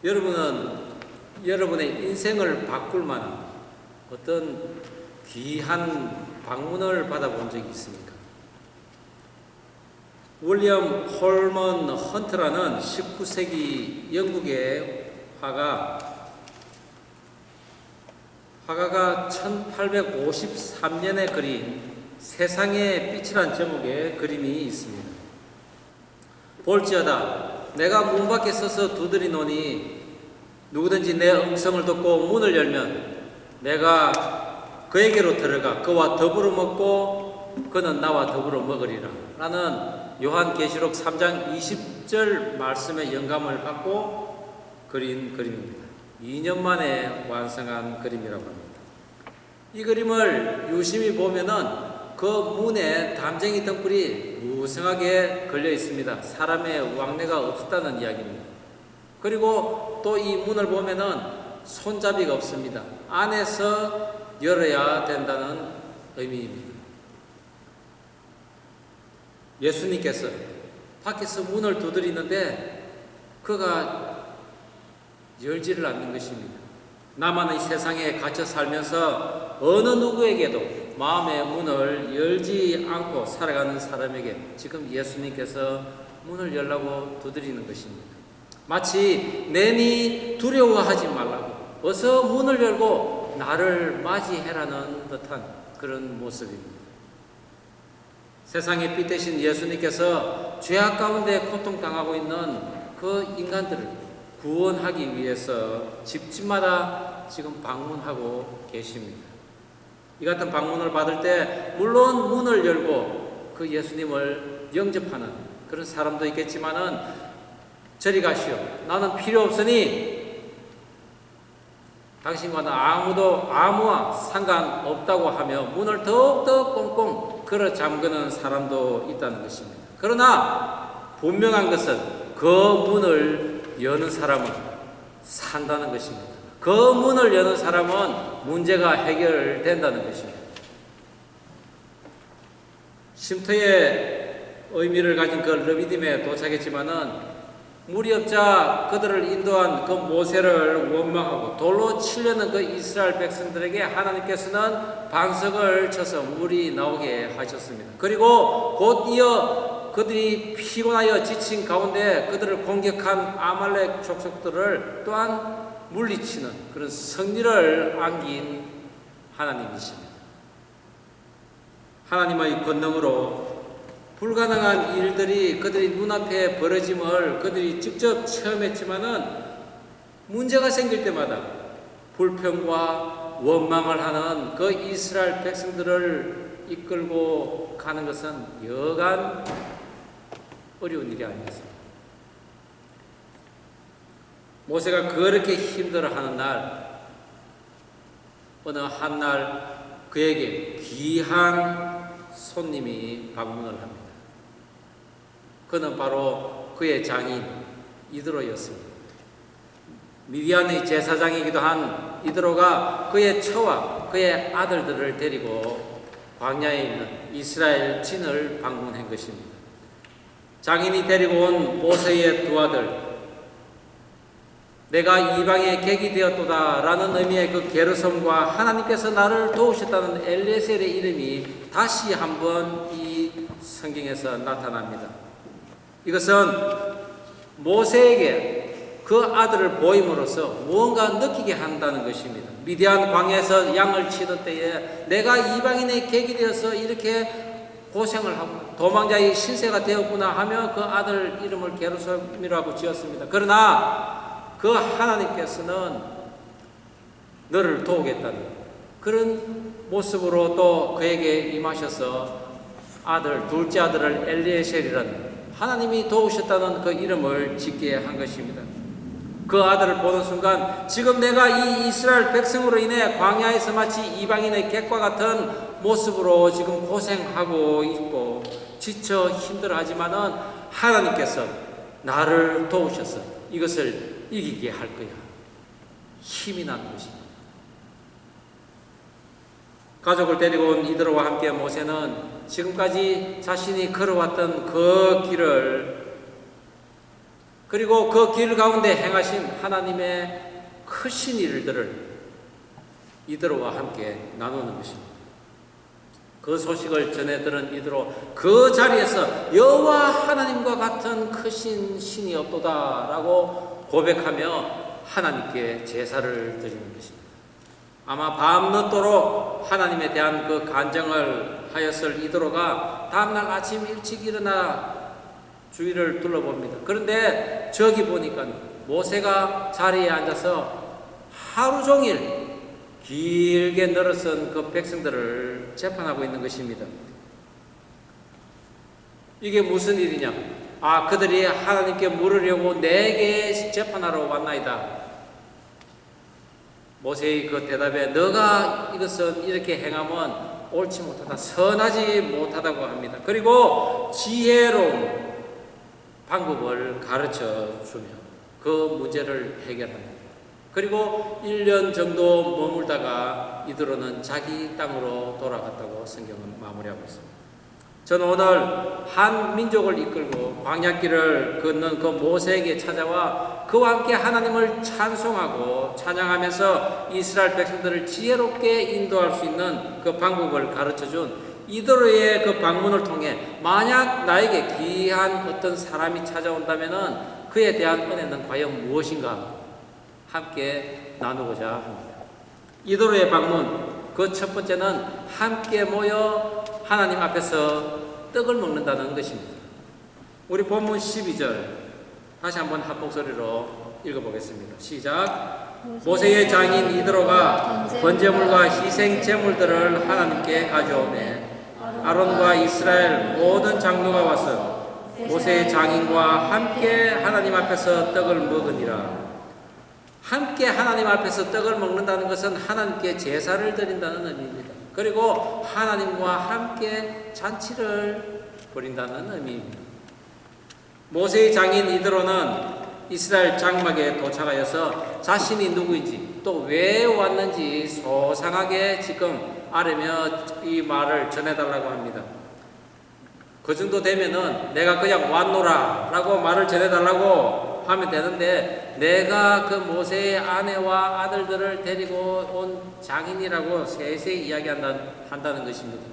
여러분은 여러분의 인생을 바꿀 만한 어떤 귀한 방문을 받아본 적이 있습니까? 윌리엄 홀먼 헌트라는 19세기 영국의 화가가 1853년에 그린 세상의 빛이란 제목의 그림이 있습니다. 볼지어다 내가 문 밖에 서서 두드리노니 누구든지 내 음성을 듣고 문을 열면 내가 그에게로 들어가 그와 더불어 먹고 그는 나와 더불어 먹으리라 라는 요한계시록 3장 20절 말씀의 영감을 받고 그린 그림입니다. 2년 만에 완성한 그림이라고 합니다. 이 그림을 유심히 보면은 그 문에 담쟁이 등불이 무성하게 걸려 있습니다. 사람의 왕래가 없었다는 이야기입니다. 그리고 또 이 문을 보면은 손잡이가 없습니다. 안에서 열어야 된다는 의미입니다. 예수님께서 밖에서 문을 두드리는데 그가 열지를 않는 것입니다. 나만의 세상에 갇혀 살면서 어느 누구에게도 마음의 문을 열지 않고 살아가는 사람에게 지금 예수님께서 문을 열라고 두드리는 것입니다. 마치 내니 두려워하지 말라고 어서 문을 열고 나를 맞이해라는 듯한 그런 모습입니다. 세상의 빛 되신 예수님께서 죄악 가운데 고통당하고 있는 그 인간들을 구원하기 위해서 집집마다 지금 방문하고 계십니다. 이 같은 방문을 받을 때 물론 문을 열고 그 예수님을 영접하는 그런 사람도 있겠지만은 저리 가시오. 나는 필요 없으니 당신과는 아무와 상관없다고 하며 문을 더욱더 꽁꽁 걸어 잠그는 사람도 있다는 것입니다. 그러나 분명한 것은 그 문을 여는 사람은 산다는 것입니다. 그 문을 여는 사람은 문제가 해결된다는 것입니다. 쉼터의 의미를 가진 그 르비딤에 도착했지만은 물이 없자 그들을 인도한 그 모세를 원망하고 돌로 치려는 그 이스라엘 백성들에게 하나님께서는 반석을 쳐서 물이 나오게 하셨습니다. 그리고 곧 이어 그들이 피곤하여 지친 가운데 그들을 공격한 아말렉 족속들을 또한 물리치는 그런 승리를 안긴 하나님이십니다. 하나님의 권능으로 불가능한 일들이 그들이 눈앞에 벌어짐을 그들이 직접 체험했지만은 문제가 생길 때마다 불평과 원망을 하는 그 이스라엘 백성들을 이끌고 가는 것은 여간 어려운 일이 아니었습니다. 모세가 그렇게 힘들어하는 날 어느 한 날 그에게 귀한 손님이 방문을 합니다. 그는 바로 그의 장인 이드로였습니다. 미디안의 제사장이기도 한 이드로가 그의 처와 그의 아들들을 데리고 광야에 있는 이스라엘 진을 방문한 것입니다. 장인이 데리고 온 모세의 두 아들, 내가 이방의 객이 되었도다 라는 의미의 그 게르솜과 하나님께서 나를 도우셨다는 엘리에셀의 이름이 다시 한번 이 성경에서 나타납니다. 이것은 모세에게 그 아들을 보임으로써 무언가 느끼게 한다는 것입니다. 미디안 광야에서 양을 치던 때에 내가 이방인의 객이 되어서 이렇게 고생을 하고 도망자의 신세가 되었구나 하며 그 아들 이름을 게르솜이라고 지었습니다. 그러나 그 하나님께서는 너를 도우겠다는 그런 모습으로 또 그에게 임하셔서 둘째 아들을 엘리에셀이라는 하나님이 도우셨다는 그 이름을 짓게 한 것입니다. 그 아들을 보는 순간 지금 내가 이 이스라엘 백성으로 인해 광야에서 마치 이방인의 객과 같은 모습으로 지금 고생하고 있고 지쳐 힘들어하지만은 하나님께서 나를 도우셔서 이것을 이기게 할 거야. 힘이 나는 것입니다. 가족을 데리고 온 이드로와 함께 모세는 지금까지 자신이 걸어왔던 그 길을 그리고 그 길 가운데 행하신 하나님의 크신 일들을 이드로와 함께 나누는 것입니다. 그 소식을 전해 들은 이드로 그 자리에서 여호와 하나님과 같은 크신 신이 없도다라고 고백하며 하나님께 제사를 드리는 것입니다. 아마 밤늦도록 하나님에 대한 그 간증을 하였을 이드로가 다음날 아침 일찍 일어나 주위를 둘러봅니다. 그런데 저기 보니까 모세가 자리에 앉아서 하루 종일 길게 늘어선 그 백성들을 재판하고 있는 것입니다. 이게 무슨 일이냐? 그들이 하나님께 물으려고 내게 재판하러 왔나이다. 모세의 그 대답에 너가 이것은 이렇게 행하면 옳지 못하다, 선하지 못하다고 합니다. 그리고 지혜로운 방법을 가르쳐 주며 그 문제를 해결합니다. 그리고 1년 정도 머물다가 이드로는 자기 땅으로 돌아갔다고 성경은 마무리하고 있습니다. 저는 오늘 한 민족을 이끌고 광야길을 걷는 그 모세에게 찾아와 그와 함께 하나님을 찬송하고 찬양하면서 이스라엘 백성들을 지혜롭게 인도할 수 있는 그 방법을 가르쳐준 이드로의 그 방문을 통해 만약 나에게 귀한 어떤 사람이 찾아온다면 그에 대한 은혜는 과연 무엇인가 함께 나누고자 합니다. 이드로의 방문, 그 첫 번째는 함께 모여 하나님 앞에서 떡을 먹는다는 것입니다. 우리 본문 12절 다시 한번 한 목소리로 읽어보겠습니다. 시작. 모세의 장인 이드로가 번제물과 희생 제물들을 하나님께 가져오매 아론과 이스라엘 모든 장로가 와서 모세의 장인과 함께 하나님 앞에서 떡을 먹으니라. 함께 하나님 앞에서 떡을 먹는다는 것은 하나님께 제사를 드린다는 의미입니다. 그리고 하나님과 함께 잔치를 벌인다는 의미입니다. 모세의 장인 이드로는 이스라엘 장막에 도착하여서 자신이 누구인지 또 왜 왔는지 소상하게 지금 아뢰며 이 말을 전해달라고 합니다. 그 정도 되면은 내가 그냥 왔노라 라고 말을 전해달라고 하면 되는데 내가 그 모세의 아내와 아들들을 데리고 온 장인이라고 세세히 이야기한다는 것입니다.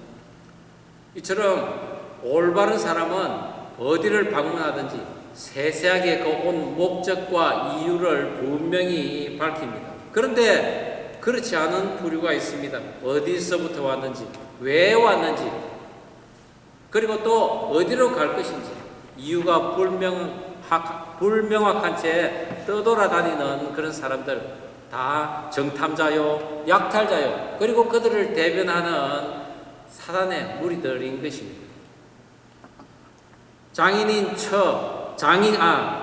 이처럼 올바른 사람은 어디를 방문하든지 세세하게 그 온 목적과 이유를 분명히 밝힙니다. 그런데 그렇지 않은 부류가 있습니다. 어디서부터 왔는지, 왜 왔는지, 그리고 또 어디로 갈 것인지 이유가 불명확한 채 떠돌아다니는 그런 사람들, 다 정탐자요, 약탈자요, 그리고 그들을 대변하는 사단의 무리들인 것입니다.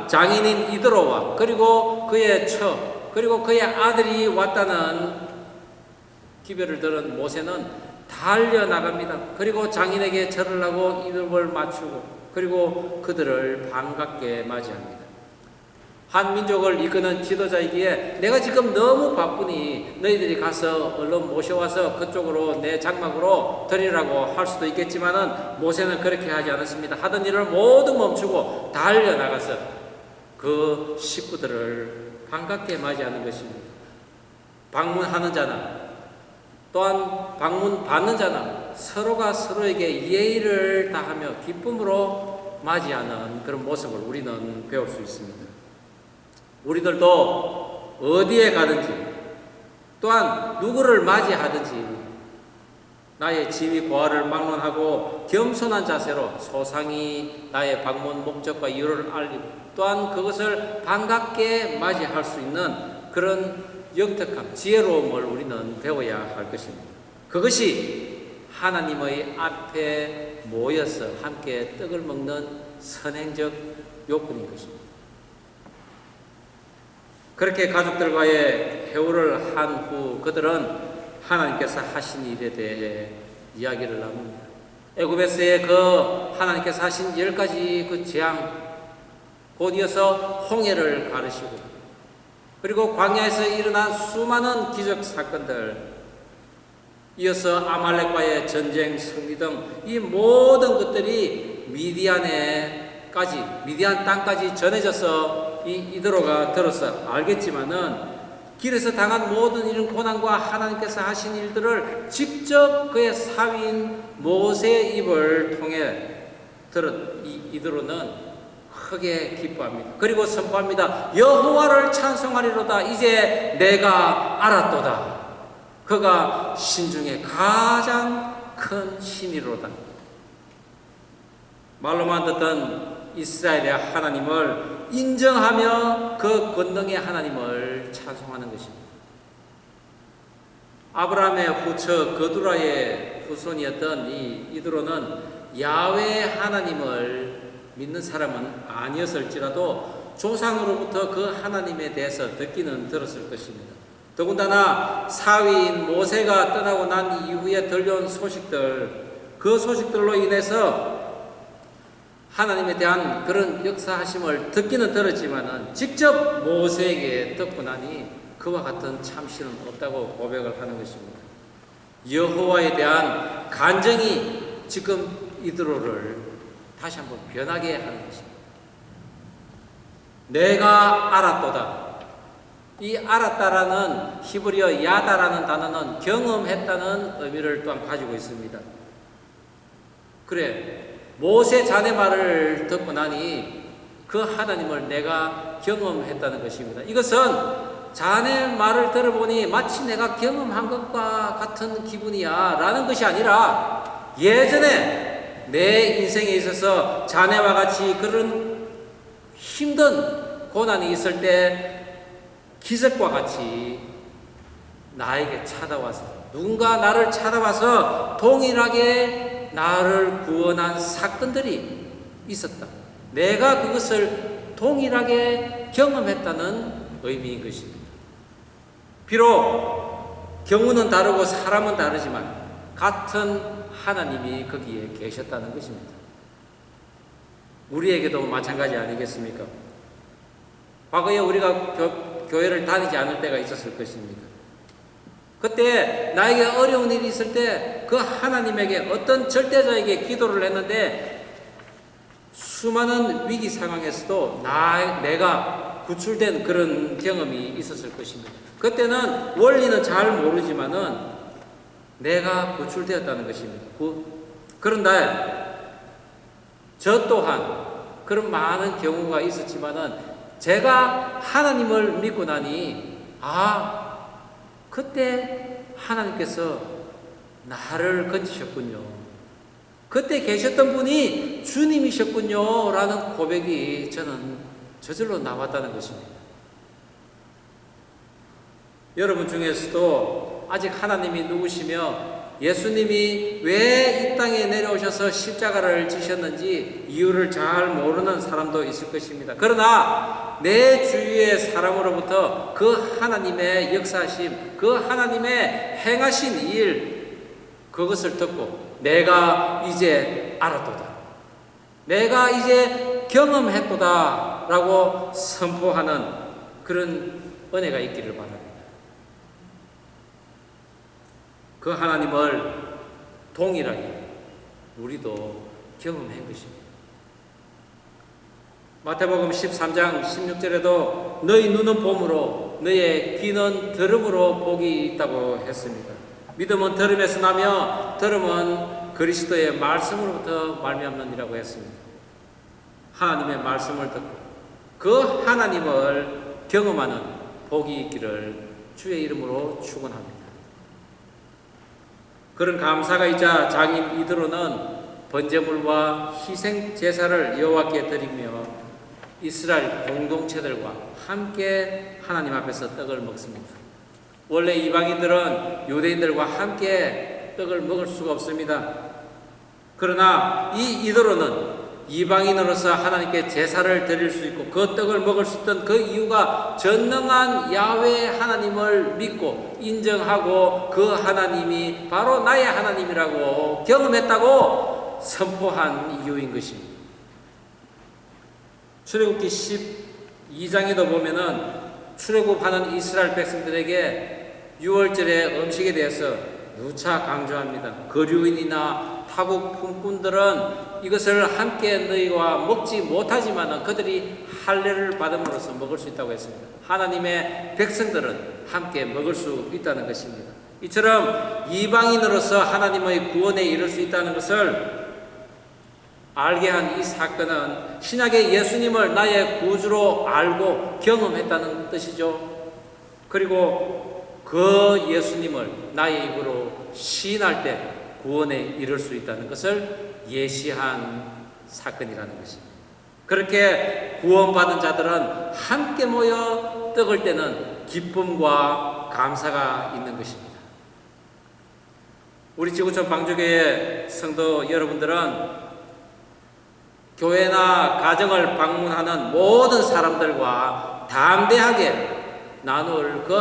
장인인 이드로와 그리고 그의 처, 그리고 그의 아들이 왔다는 기별을 들은 모세는 달려나갑니다. 그리고 장인에게 절을 하고 이름을 맞추고 그리고 그들을 반갑게 맞이합니다. 한 민족을 이끄는 지도자이기에 내가 지금 너무 바쁘니 너희들이 가서 얼른 모셔와서 그쪽으로 내 장막으로 드리라고 할 수도 있겠지만은 모세는 그렇게 하지 않았습니다. 하던 일을 모두 멈추고 달려나가서 그 식구들을 반갑게 맞이하는 것입니다. 방문하는 자나 또한 방문 받는 자나 서로가 서로에게 예의를 다하며 기쁨으로 맞이하는 그런 모습을 우리는 배울 수 있습니다. 우리들도 어디에 가든지 또한 누구를 맞이하든지 나의 지위 고하를 막론하고 겸손한 자세로 소상히 나의 방문 목적과 이유를 알리고 또한 그것을 반갑게 맞이할 수 있는 그런 영특함, 지혜로움을 우리는 배워야 할 것입니다. 그것이 하나님의 앞에 모여서 함께 떡을 먹는 선행적 요건인 것입니다. 그렇게 가족들과의 회우를 한 후 그들은 하나님께서 하신 일에 대해 이야기를 나눕니다. 애굽에서의 그 하나님께서 하신 10가지 그 재앙, 곧 이어서 홍해를 가르시고 그리고 광야에서 일어난 수많은 기적 사건들, 이어서 아말렉과의 전쟁 승리 등 이 모든 것들이 미디안 땅까지 전해져서 이드로가 들어서 알겠지만은 길에서 당한 모든 이런 고난과 하나님께서 하신 일들을 직접 그의 사위인 모세의 입을 통해 들은 이드로는 크게 기뻐합니다. 그리고 선포합니다. 여호와를 찬송하리로다. 이제 내가 알았도다. 그가 신 중에 가장 큰 신이로다. 말로만 듣던 이스라엘의 하나님을 인정하며 그 권능의 하나님을 찬송하는 것입니다. 아브라함의 후처 거두라의 후손이었던 이드로는 야훼 하나님을 믿는 사람은 아니었을지라도 조상으로부터 그 하나님에 대해서 듣기는 들었을 것입니다. 더군다나 사위인 모세가 떠나고 난 이후에 들려온 소식들, 그 소식들로 인해서 하나님에 대한 그런 역사하심을 듣기는 들었지만은 직접 모세에게 듣고 나니 그와 같은 참신은 없다고 고백을 하는 것입니다. 여호와에 대한 간정이 지금 이드로를 다시 한번 변하게 하는 것입니다. 내가 알았도다. 이 알았다라는 히브리어 야다라는 단어는 경험했다는 의미를 또한 가지고 있습니다. 그래, 모세 자네 말을 듣고 나니 그 하나님을 내가 경험했다는 것입니다. 이것은 자네 말을 들어보니 마치 내가 경험한 것과 같은 기분이야 라는 것이 아니라 예전에 내 인생에 있어서 자네와 같이 그런 힘든 고난이 있을 때 기적과 같이 나에게 찾아와서 누군가 나를 찾아와서 동일하게 나를 구원한 사건들이 있었다. 내가 그것을 동일하게 경험했다는 의미인 것입니다. 비록 경우는 다르고 사람은 다르지만 같은 하나님이 거기에 계셨다는 것입니다. 우리에게도 마찬가지 아니겠습니까? 과거에 우리가 교회를 다니지 않을 때가 있었을 것입니다. 그때 나에게 어려운 일이 있을 때 그 하나님에게 어떤 절대자에게 기도를 했는데 수많은 위기 상황에서도 내가 구출된 그런 경험이 있었을 것입니다. 그때는 원리는 잘 모르지만은 내가 구출되었다는 것입니다. 그런데 저 또한 그런 많은 경우가 있었지만은 제가 하나님을 믿고 나니 그때 하나님께서 나를 건지셨군요. 그때 계셨던 분이 주님이셨군요 라는 고백이 저는 저절로 나왔다는 것입니다. 여러분 중에서도 아직 하나님이 누구시며 예수님이 왜 이 땅에 내려오셔서 십자가를 지셨는지 이유를 잘 모르는 사람도 있을 것입니다. 그러나 내 주위의 사람으로부터 그 하나님의 역사하심, 그 하나님의 행하신 일, 그것을 듣고 내가 이제 알았도다, 내가 이제 경험했도다 라고 선포하는 그런 은혜가 있기를 바랍니다. 그 하나님을 동일하게 우리도 경험한 것입니다. 마태복음 13장 16절에도 너희 눈은 봄으로 너희의 귀는 들음으로 복이 있다고 했습니다. 믿음은 들음에서 나며 들음은 그리스도의 말씀으로부터 말미암느니라고 했습니다. 하나님의 말씀을 듣고 그 하나님을 경험하는 복이 있기를 주의 이름으로 축원합니다. 그런 감사가 있자 장인 이드로는 번제물과 희생 제사를 여호와께 드리며 이스라엘 공동체들과 함께 하나님 앞에서 떡을 먹습니다. 원래 이방인들은 유대인들과 함께 떡을 먹을 수가 없습니다. 그러나 이 이드로는 이방인으로서 하나님께 제사를 드릴 수 있고 그 떡을 먹을 수 있던 그 이유가 전능한 야훼 하나님을 믿고 인정하고 그 하나님이 바로 나의 하나님이라고 경험했다고 선포한 이유인 것입니다. 출애굽기 12장에도 보면은 출애굽하는 이스라엘 백성들에게 6월절의 음식에 대해서 누차 강조합니다. 거류인이나 타국 품꾼들은 이것을 함께 너희와 먹지 못하지만 그들이 할례를 받음으로써 먹을 수 있다고 했습니다. 하나님의 백성들은 함께 먹을 수 있다는 것입니다. 이처럼 이방인으로서 하나님의 구원에 이를 수 있다는 것을 알게 한 이 사건은 신약의 예수님을 나의 구주로 알고 경험했다는 뜻이죠. 그리고 그 예수님을 나의 입으로 시인할 때 구원에 이를 수 있다는 것을 예시한 사건이라는 것입니다. 그렇게 구원받은 자들은 함께 모여 떡을 떼는 기쁨과 감사가 있는 것입니다. 우리 지구촌 방주교회 성도 여러분들은 교회나 가정을 방문하는 모든 사람들과 담대하게 나눌 그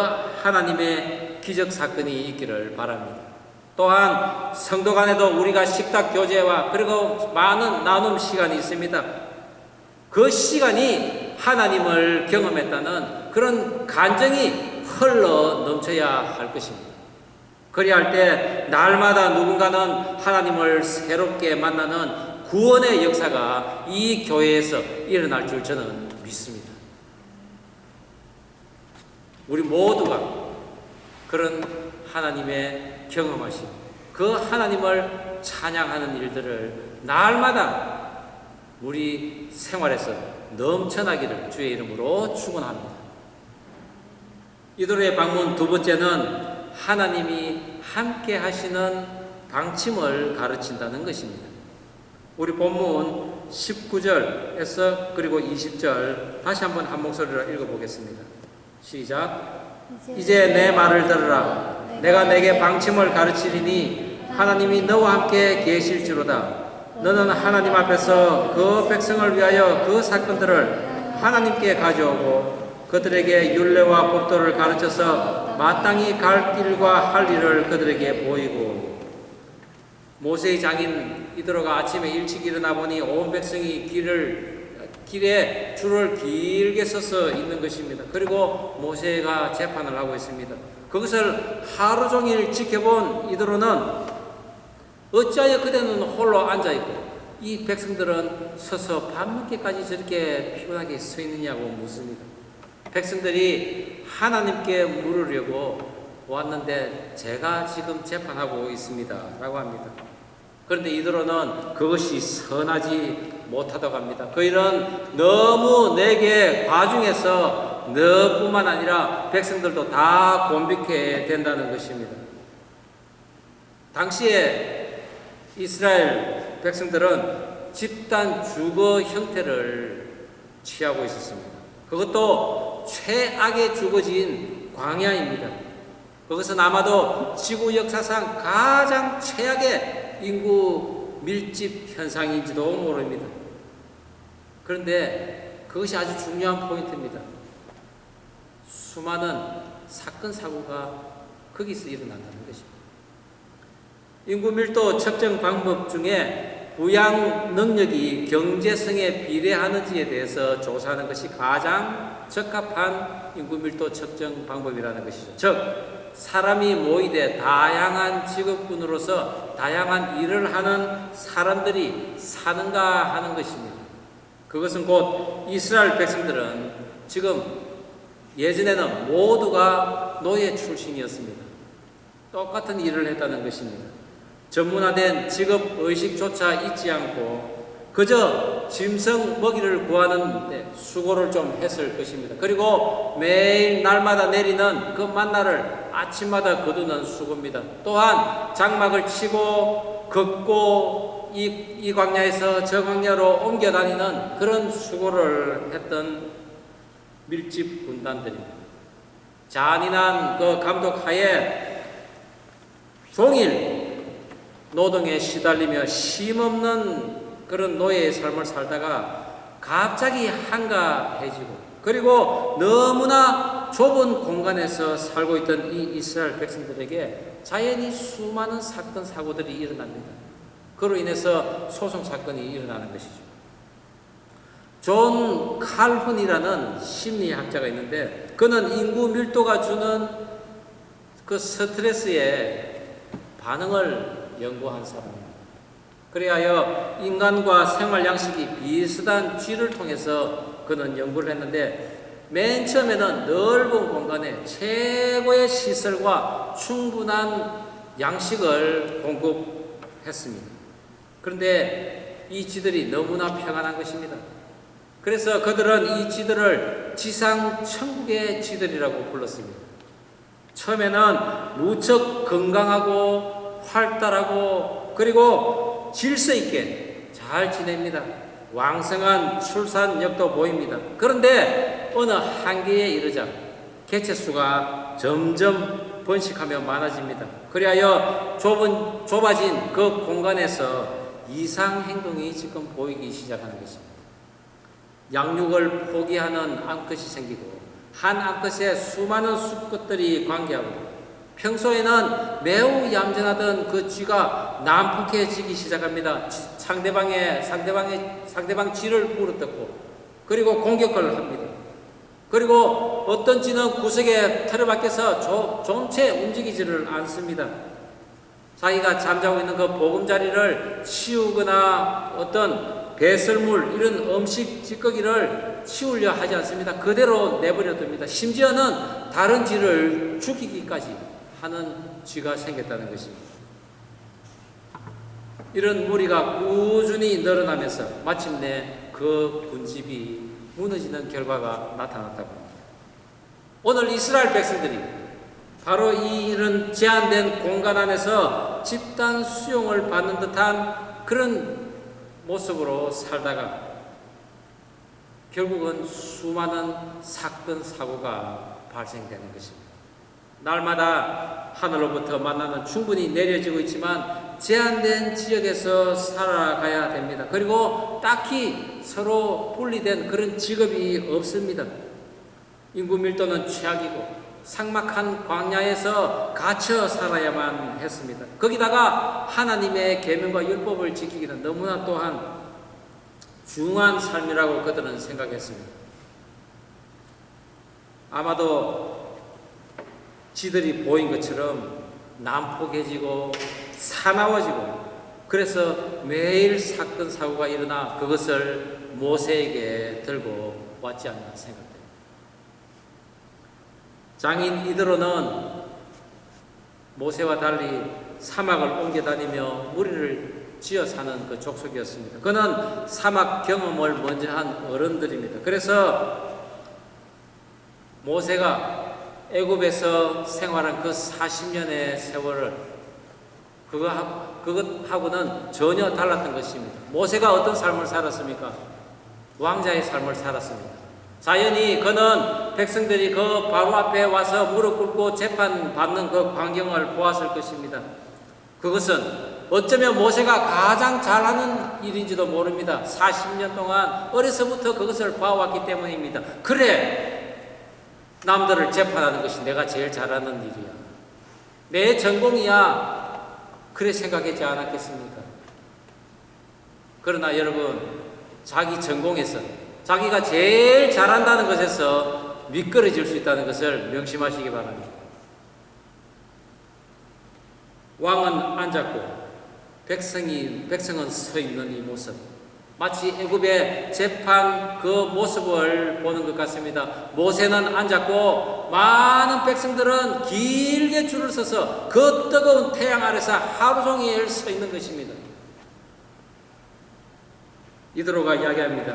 하나님의 기적 사건이 있기를 바랍니다. 또한 성도 간에도 우리가 식탁 교제와 그리고 많은 나눔 시간이 있습니다. 그 시간이 하나님을 경험했다는 그런 간증이 흘러 넘쳐야 할 것입니다. 그리할 때 날마다 누군가는 하나님을 새롭게 만나는 구원의 역사가 이 교회에서 일어날 줄 저는 믿습니다. 우리 모두가 그런 하나님의 경험하심, 그 하나님을 찬양하는 일들을 날마다 우리 생활에서 넘쳐나기를 주의 이름으로 축원합니다. 이도로의 방문 두 번째는 하나님이 함께 하시는 방침을 가르친다는 것입니다. 우리 본문 19절에서 그리고 20절 다시 한번 한 목소리로 읽어보겠습니다. 시작. 이제 내 말을 들으라. 내가 내게 방침을 가르치리니 하나님이 너와 함께 계실지로다. 너는 하나님 앞에서 그 백성을 위하여 그 사건들을 하나님께 가져오고 그들에게 율례와 법도를 가르쳐서 마땅히 갈 길과 할 일을 그들에게 보이고. 모세의 장인 이드로가 아침에 일찍 일어나 보니 온 백성이 길에 줄을 길게 서서 있는 것입니다. 그리고 모세가 재판을 하고 있습니다. 그것을 하루 종일 지켜본 이드로는 어찌하여 그대는 홀로 앉아있고 이 백성들은 서서 밤늦게까지 저렇게 피곤하게 서 있느냐고 묻습니다. 백성들이 하나님께 물으려고 왔는데 제가 지금 재판하고 있습니다 라고 합니다. 그런데 이드로는 그것이 선하지 못하다고 합니다. 그 일은 너무 내게 과중해서 너뿐만 아니라 백성들도 다 곤비케 된다는 것입니다. 당시에 이스라엘 백성들은 집단 주거 형태를 취하고 있었습니다. 그것도 최악의 주거지인 광야입니다. 그것은 아마도 지구 역사상 가장 최악의 인구 밀집 현상인지도 모릅니다. 그런데 그것이 아주 중요한 포인트입니다. 수많은 사건 사고가 거기서 일어난다는 것입니다. 인구 밀도 측정 방법 중에 부양 능력이 경제성에 비례하는지에 대해서 조사하는 것이 가장 적합한 인구 밀도 측정 방법이라는 것이죠. 즉 사람이 모이되 다양한 직업군으로서 다양한 일을 하는 사람들이 사는가 하는 것입니다. 그것은 곧 이스라엘 백성들은 지금 예전에는 모두가 노예 출신이었습니다. 똑같은 일을 했다는 것입니다. 전문화된 직업의식조차 잊지 않고 그저 짐승 먹이를 구하는 데 수고를 좀 했을 것입니다. 그리고 매일 날마다 내리는 그 만나를 아침마다 거두는 수고입니다. 또한 장막을 치고 걷고 이 광야에서 저 광야로 옮겨 다니는 그런 수고를 했던 밀집 군단들입니다. 잔인한 그 감독 하에 종일 노동에 시달리며 쉼없는 그런 노예의 삶을 살다가 갑자기 한가해지고 그리고 너무나 좁은 공간에서 살고 있던 이 이스라엘 백성들에게 자연히 수많은 사건 사고들이 일어납니다. 그로 인해서 소송 사건이 일어나는 것이죠. 존 칼훈이라는 심리학자가 있는데 그는 인구 밀도가 주는 그 스트레스에 반응을 연구한 사람입니다. 그리하여 인간과 생활 양식이 비슷한 쥐를 통해서 그는 연구를 했는데, 맨 처음에는 넓은 공간에 최고의 시설과 충분한 양식을 공급했습니다. 그런데 이 쥐들이 너무나 평안한 것입니다. 그래서 그들은 이 쥐들을 지상 천국의 쥐들이라고 불렀습니다. 처음에는 무척 건강하고 활달하고 그리고 질서 있게 잘 지냅니다. 왕성한 출산력도 보입니다. 그런데 어느 한계에 이르자 개체수가 점점 번식하며 많아집니다. 그리하여 좁아진 그 공간에서 이상 행동이 지금 보이기 시작하는 것입니다. 양육을 포기하는 암컷이 생기고, 한 암컷에 수많은 수컷들이 관계하고, 평소에는 매우 얌전하던 그 쥐가 난폭해지기 시작합니다. 상대방 쥐를 물어뜯고, 그리고 공격을 합니다. 그리고 어떤 쥐는 구석에 틀어박혀서 좀채 움직이지를 않습니다. 자기가 잠자고 있는 그 보금자리를 치우거나 어떤 배설물, 이런 음식 찌꺼기를 치우려 하지 않습니다. 그대로 내버려 둡니다. 심지어는 다른 쥐를 죽이기까지 하는 쥐가 생겼다는 것입니다. 이런 무리가 꾸준히 늘어나면서 마침내 그 군집이 무너지는 결과가 나타났다고 합니다. 오늘 이스라엘 백성들이 바로 이런 제한된 공간 안에서 집단 수용을 받는 듯한 그런 모습으로 살다가 결국은 수많은 사건, 사고가 발생되는 것입니다. 날마다 하늘로부터 만나는 충분히 내려지고 있지만 제한된 지역에서 살아가야 됩니다. 그리고 딱히 서로 분리된 그런 직업이 없습니다. 인구 밀도는 최악이고 삭막한 광야에서 갇혀 살아야만 했습니다. 거기다가 하나님의 계명과 율법을 지키기는 너무나 또한 중한 삶이라고 그들은 생각했습니다. 아마도 지들이 보인 것처럼 난폭해지고 사나워지고, 그래서 매일 사건 사고가 일어나 그것을 모세에게 들고 왔지 않나 생각됩니다. 장인 이드로는 모세와 달리 사막을 옮겨 다니며 무리를 지어 사는 그 족속이었습니다. 그는 사막 경험을 먼저 한 어른들입니다. 그래서 모세가 애굽에서 생활한 그 40년의 세월을 그것하고는 전혀 달랐던 것입니다. 모세가 어떤 삶을 살았습니까? 왕자의 삶을 살았습니다. 자연히 그는 백성들이 그 바로 앞에 와서 무릎 꿇고 재판받는 그 광경을 보았을 것입니다. 그것은 어쩌면 모세가 가장 잘하는 일인지도 모릅니다. 40년 동안 어려서부터 그것을 봐왔기 때문입니다. 그래, 남들을 재판하는 것이 내가 제일 잘하는 일이야, 내 전공이야, 그래 생각하지 않았겠습니까? 그러나 여러분, 자기 전공에서, 자기가 제일 잘한다는 것에서 미끄러질 수 있다는 것을 명심하시기 바랍니다. 왕은 앉았고 백성은 서 있는 이 모습, 마치 애굽의 재판 그 모습을 보는 것 같습니다. 모세는 앉았고 많은 백성들은 길게 줄을 서서 그 뜨거운 태양 아래서 하루 종일 서 있는 것입니다. 이드로가 이야기합니다.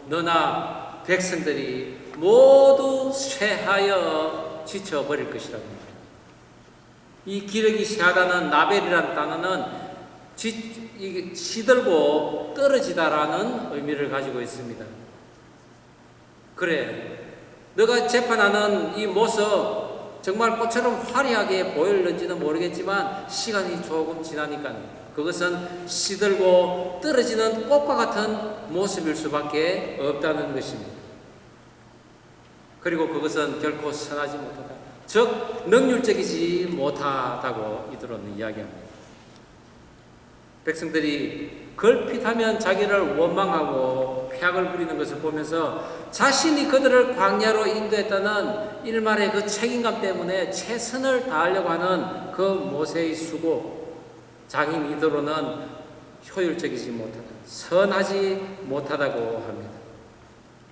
너나 백성들이 모두 쇠하여 지쳐버릴 것이라고 합니다. 이 기력이 쇠하다는 나벨이라는 단어는 시들고 떨어지다라는 의미를 가지고 있습니다. 그래, 너가 재판하는 이 모습 정말 꽃처럼 화려하게 보일는지는 모르겠지만 시간이 조금 지나니까 그것은 시들고 떨어지는 꽃과 같은 모습일 수밖에 없다는 것입니다. 그리고 그것은 결코 선하지 못하다, 즉 능률적이지 못하다고 이들은 이야기합니다. 백성들이 걸핏하면 자기를 원망하고 폐악을 부리는 것을 보면서 자신이 그들을 광야로 인도했다는 일말의 그 책임감 때문에 최선을 다하려고 하는 그 모세의 수고, 장인 이더로는 효율적이지 못하다, 선하지 못하다고 합니다.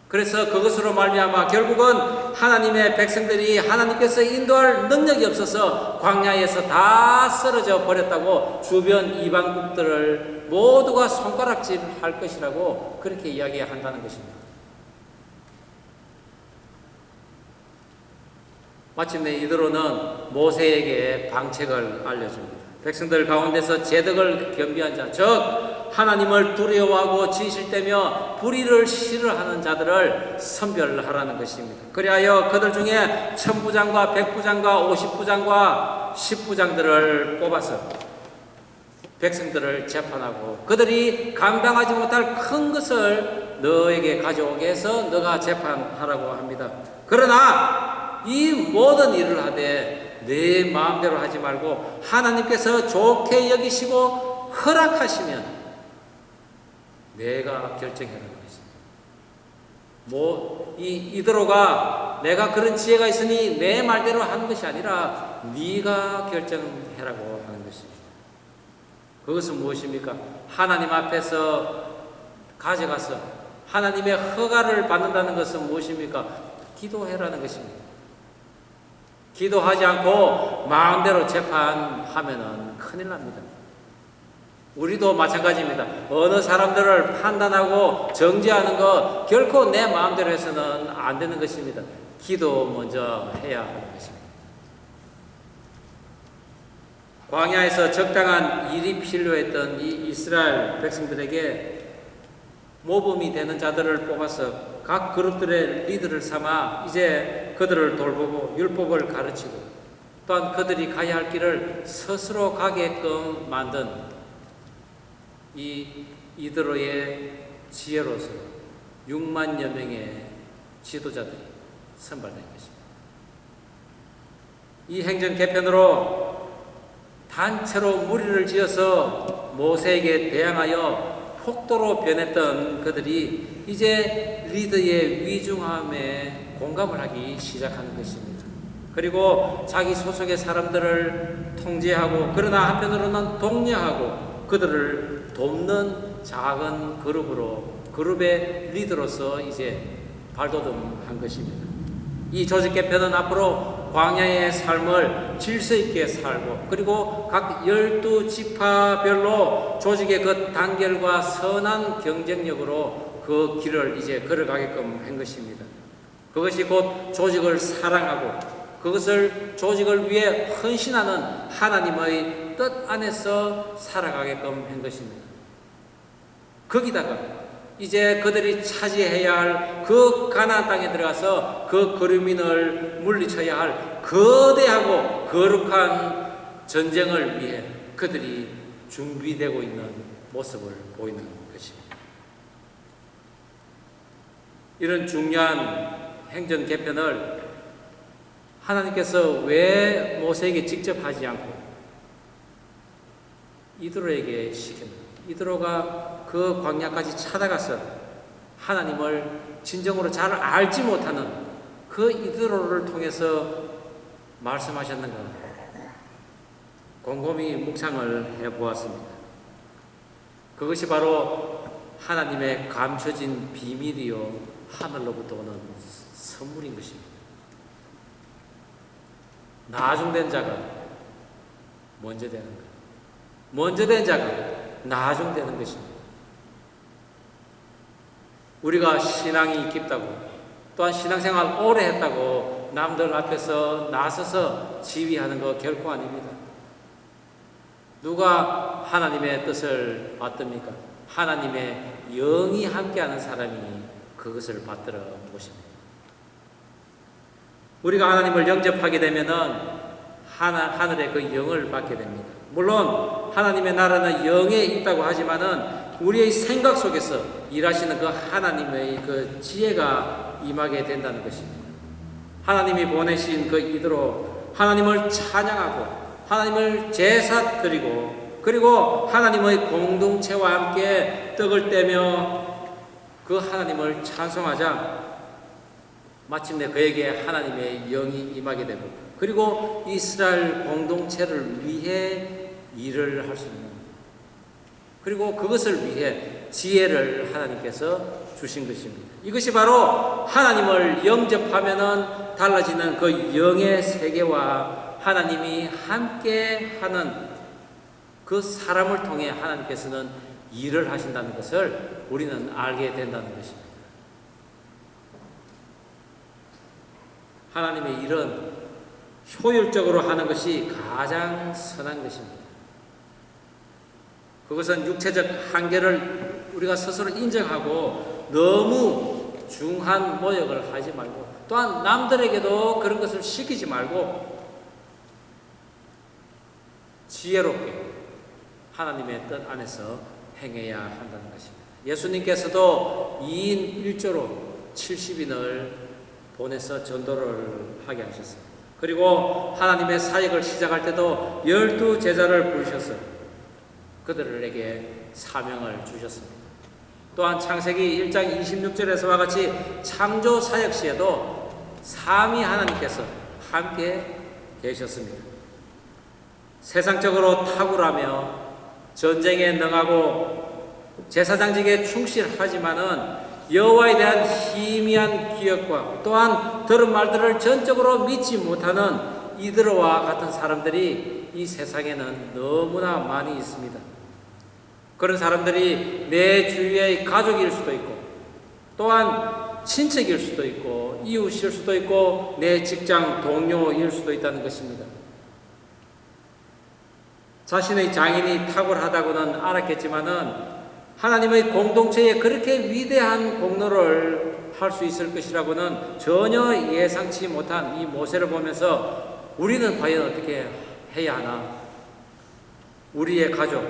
그래서 그것으로 말미암아 결국은 하나님의 백성들이 하나님께서 인도할 능력이 없어서 광야에서 다 쓰러져 버렸다고 주변 이방국들을 모두가 손가락질할 것이라고 그렇게 이야기한다는 것입니다. 마침내 이드로는 모세에게 방책을 알려줍니다. 백성들 가운데서 제덕을 겸비한 자, 즉 하나님을 두려워하고 진실되며 불의를 싫어하는 자들을 선별하라는 것입니다. 그리하여 그들 중에 1000부장과 100부장과 50부장과 10부장들을 뽑아서 백성들을 재판하고 그들이 감당하지 못할 큰 것을 너에게 가져오게 해서 너가 재판하라고 합니다. 그러나 이 모든 일을 하되 내 마음대로 하지 말고 하나님께서 좋게 여기시고 허락하시면 내가 결정해라는 것입니다. 이드로가 내가 그런 지혜가 있으니 내 말대로 하는 것이 아니라 네가 결정해라고 하는 것입니다. 그것은 무엇입니까? 하나님 앞에서 가져가서 하나님의 허가를 받는다는 것은 무엇입니까? 기도해라는 것입니다. 기도하지 않고 마음대로 재판하면은 큰일 납니다. 우리도 마찬가지입니다. 어느 사람들을 판단하고 정죄하는 것 결코 내 마음대로 해서는 안 되는 것입니다. 기도 먼저 해야 하는 것입니다. 광야에서 적당한 일이 필요했던 이 이스라엘 백성들에게 모범이 되는 자들을 뽑아서 각 그룹들의 리더를 삼아 이제 그들을 돌보고 율법을 가르치고 또한 그들이 가야 할 길을 스스로 가게끔 만든 이 이드로의 지혜로서 6만여 명의 지도자들이 선발된 것입니다. 이 행정 개편으로 단체로 무리를 지어서 모세에게 대항하여 폭도로 변했던 그들이 이제 리더의 위중함에 공감을 하기 시작하는 것입니다. 그리고 자기 소속의 사람들을 통제하고 그러나 한편으로는 독려하고 그들을 돕는 작은 그룹의 리더로서 이제 발돋움한 것입니다. 이 조직 개편은 앞으로 광야의 삶을 질서 있게 살고 그리고 각 12지파별로 조직의 그 단결과 선한 경쟁력으로 그 길을 이제 걸어가게끔 한 것입니다. 그것이 곧 조직을 사랑하고 그것을 조직을 위해 헌신하는 하나님의 뜻 안에서 살아가게끔 한 것입니다. 거기다가 이제 그들이 차지해야 할 그 가나안 땅에 들어가서 그 거류민을 물리쳐야 할 거대하고 거룩한 전쟁을 위해 그들이 준비되고 있는 모습을 보이는 것입니다. 이런 중요한 행정 개편을 하나님께서 왜 모세에게 직접 하지 않고 이드로에게 시켰는가? 이드로가 그 광야까지 찾아가서 하나님을 진정으로 잘 알지 못하는 그 이드로를 통해서 말씀하셨는가? 곰곰이 묵상을 해보았습니다. 그것이 바로 하나님의 감춰진 비밀이요 하늘로부터 오는 선물인 것입니다. 나중된 자가 먼저 되는 것, 먼저 된 자가 나중되는 것입니다. 우리가 신앙이 깊다고 또한 신앙생활 오래 했다고 남들 앞에서 나서서 지휘하는 거 결코 아닙니다. 누가 하나님의 뜻을 받듭니까? 하나님의 영이 함께하는 사람이 그것을 받들어 보십니다. 우리가 하나님을 영접하게 되면은 하늘의 그 영을 받게 됩니다. 물론 하나님의 나라는 영에 있다고 하지만은 우리의 생각 속에서 일하시는 그 하나님의 그 지혜가 임하게 된다는 것입니다. 하나님이 보내신 그 이드로 하나님을 찬양하고 하나님을 제사 드리고 그리고 하나님의 공동체와 함께 떡을 떼며 그 하나님을 찬송하자 마침내 그에게 하나님의 영이 임하게 되고 그리고 이스라엘 공동체를 위해 일을 할 수 있는 그리고 그것을 위해 지혜를 하나님께서 주신 것입니다. 이것이 바로 하나님을 영접하면은 달라지는 그 영의 세계와 하나님이 함께 하는 그 사람을 통해 하나님께서는 일을 하신다는 것을 우리는 알게 된다는 것입니다. 하나님의 일은 효율적으로 하는 것이 가장 선한 것입니다. 그것은 육체적 한계를 우리가 스스로 인정하고 너무 중한 모욕을 하지 말고, 또한 남들에게도 그런 것을 시키지 말고 지혜롭게 하나님의 뜻 안에서 행해야 한다는 것입니다. 예수님께서도 2인 1조로 70인을 보내서 전도를 하게 하셨습니다. 그리고 하나님의 사역을 시작할 때도 12제자를 부르셔서 그들에게 사명을 주셨습니다. 또한 창세기 1장 26절에서와 같이 창조 사역 시에도 삼위 하나님께서 함께 계셨습니다. 세상적으로 탁월하며 전쟁에 능하고 제사장직에 충실하지만은 여호와에 대한 희미한 기억과 또한 들은 말들을 전적으로 믿지 못하는 이드로와 같은 사람들이 이 세상에는 너무나 많이 있습니다. 그런 사람들이 내 주위의 가족일 수도 있고, 또한 친척일 수도 있고, 이웃일 수도 있고, 내 직장 동료일 수도 있다는 것입니다. 자신의 장인이 탁월하다고는 알았겠지만은 하나님의 공동체에 그렇게 위대한 공로를 할 수 있을 것이라고는 전혀 예상치 못한 이 모세를 보면서 우리는 과연 어떻게 해야 하나? 우리의 가족,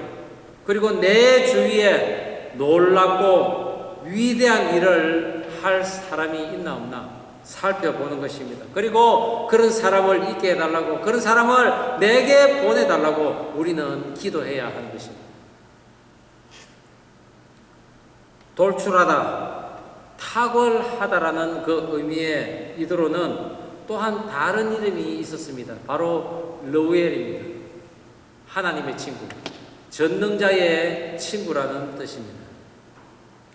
그리고 내 주위에 놀랍고 위대한 일을 할 사람이 있나 없나 살펴보는 것입니다. 그리고 그런 사람을 있게 해달라고, 그런 사람을 내게 보내달라고 우리는 기도해야 하는 것입니다. 돌출하다, 탁월하다라는 그 의미의 이드로는 또한 다른 이름이 있었습니다. 바로 르우엘입니다. 하나님의 친구, 전능자의 친구라는 뜻입니다.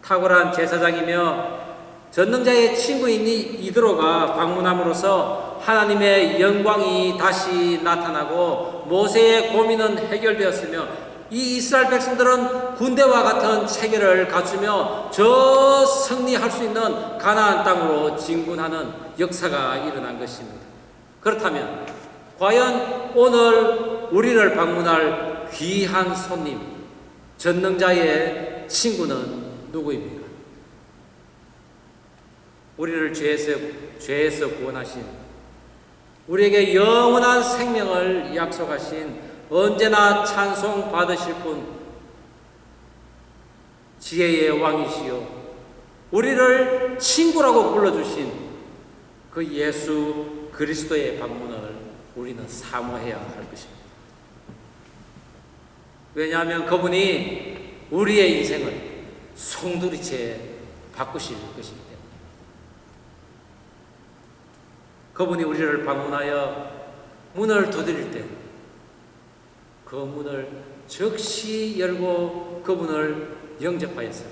탁월한 제사장이며 전능자의 친구인 이드로가 방문함으로써 하나님의 영광이 다시 나타나고 모세의 고민은 해결되었으며 이 이스라엘 백성들은 군대와 같은 체계를 갖추며 저 승리할 수 있는 가나안 땅으로 진군하는 역사가 일어난 것입니다. 그렇다면 과연 오늘 우리를 방문할 귀한 손님, 전능자의 친구는 누구입니까? 우리를 죄에서 구원하신, 우리에게 영원한 생명을 약속하신, 언제나 찬송 받으실 분, 지혜의 왕이시요 우리를 친구라고 불러주신 그 예수 그리스도의 방문을 우리는 사모해야 할 것입니다. 왜냐하면 그분이 우리의 인생을 송두리째 바꾸실 것이기 때문에. 그분이 우리를 방문하여 문을 두드릴 때 그 문을 즉시 열고 그분을 영접하여서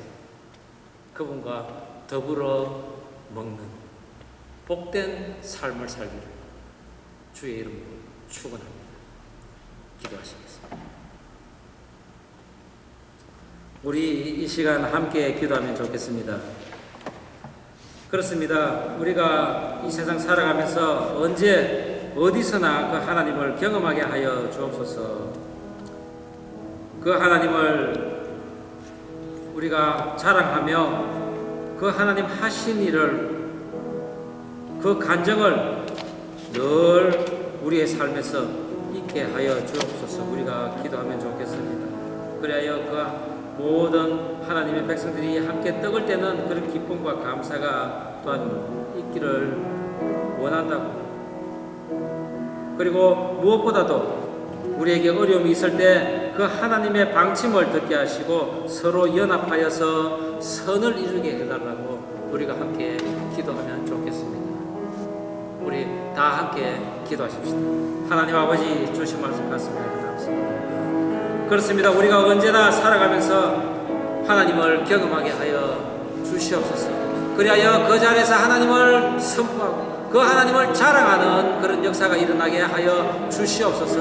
그분과 더불어 먹는 복된 삶을 살기를 주의 이름으로 축원합니다. 기도하시겠습니다. 우리 이 시간 함께 기도하면 좋겠습니다. 그렇습니다. 우리가 이 세상 살아가면서 언제 어디서나 그 하나님을 경험하게 하여 주옵소서. 그 하나님을 우리가 자랑하며 그 하나님 하신 일을, 그 간증을 늘 우리의 삶에서 있게 하여 주옵소서. 우리가 기도하면 좋겠습니다. 그래야 그 모든 하나님의 백성들이 함께 떡을 떼는 그런 기쁨과 감사가 또한 있기를 원한다고. 그리고 무엇보다도 우리에게 어려움이 있을 때 그 하나님의 방침을 듣게 하시고 서로 연합하여서 선을 이루게 해달라고 우리가 함께 기도하면 좋겠습니다. 우리 다 함께 기도하십시다. 하나님 아버지, 주신 말씀 말씀을 감사합니다. 그렇습니다. 우리가 언제나 살아가면서 하나님을 경험하게 하여 주시옵소서. 그리하여 그 자리에서 하나님을 선포하고 그 하나님을 자랑하는 그런 역사가 일어나게 하여 주시옵소서.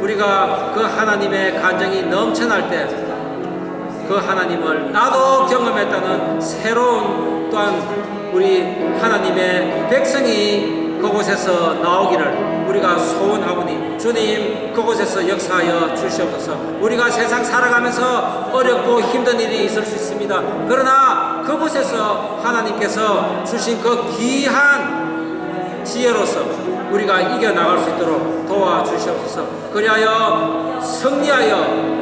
우리가 그 하나님의 간정이 넘쳐날 때 그 하나님을 나도 경험했다는 새로운 또한 우리 하나님의 백성이 그곳에서 나오기를 우리가 소원하오니 주님 그곳에서 역사하여 주시옵소서. 우리가 세상 살아가면서 어렵고 힘든 일이 있을 수 있습니다. 그러나 그곳에서 하나님께서 주신 그 귀한 지혜로서 우리가 이겨나갈 수 있도록 도와주시옵소서. 그리하여 승리하여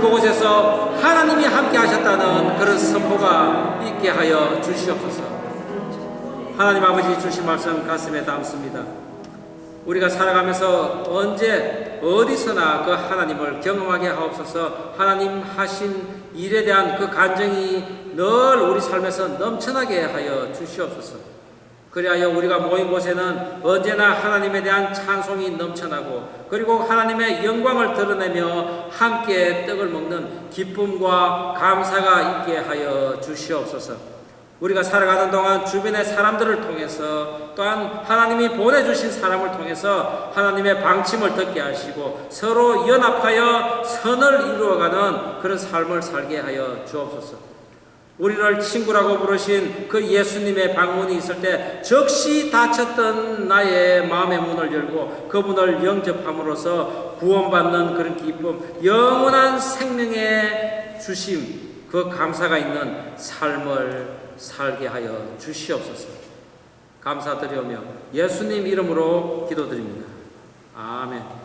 그곳에서 하나님이 함께 하셨다는 그런 선포가 있게 하여 주시옵소서. 하나님 아버지 주신 말씀 가슴에 담습니다. 우리가 살아가면서 언제 어디서나 그 하나님을 경험하게 하옵소서. 하나님 하신 일에 대한 그 간정이 늘 우리 삶에서 넘쳐나게 하여 주시옵소서. 그리하여 우리가 모인 곳에는 언제나 하나님에 대한 찬송이 넘쳐나고 그리고 하나님의 영광을 드러내며 함께 떡을 먹는 기쁨과 감사가 있게 하여 주시옵소서. 우리가 살아가는 동안 주변의 사람들을 통해서 또한 하나님이 보내주신 사람을 통해서 하나님의 방침을 듣게 하시고 서로 연합하여 선을 이루어가는 그런 삶을 살게 하여 주옵소서. 우리를 친구라고 부르신 그 예수님의 방문이 있을 때 적시 닫혔던 나의 마음의 문을 열고 그분을 영접함으로써 구원받는 그런 기쁨, 영원한 생명의 주심, 그 감사가 있는 삶을 살게 하여 주시옵소서. 감사드리오며 예수님 이름으로 기도드립니다. 아멘.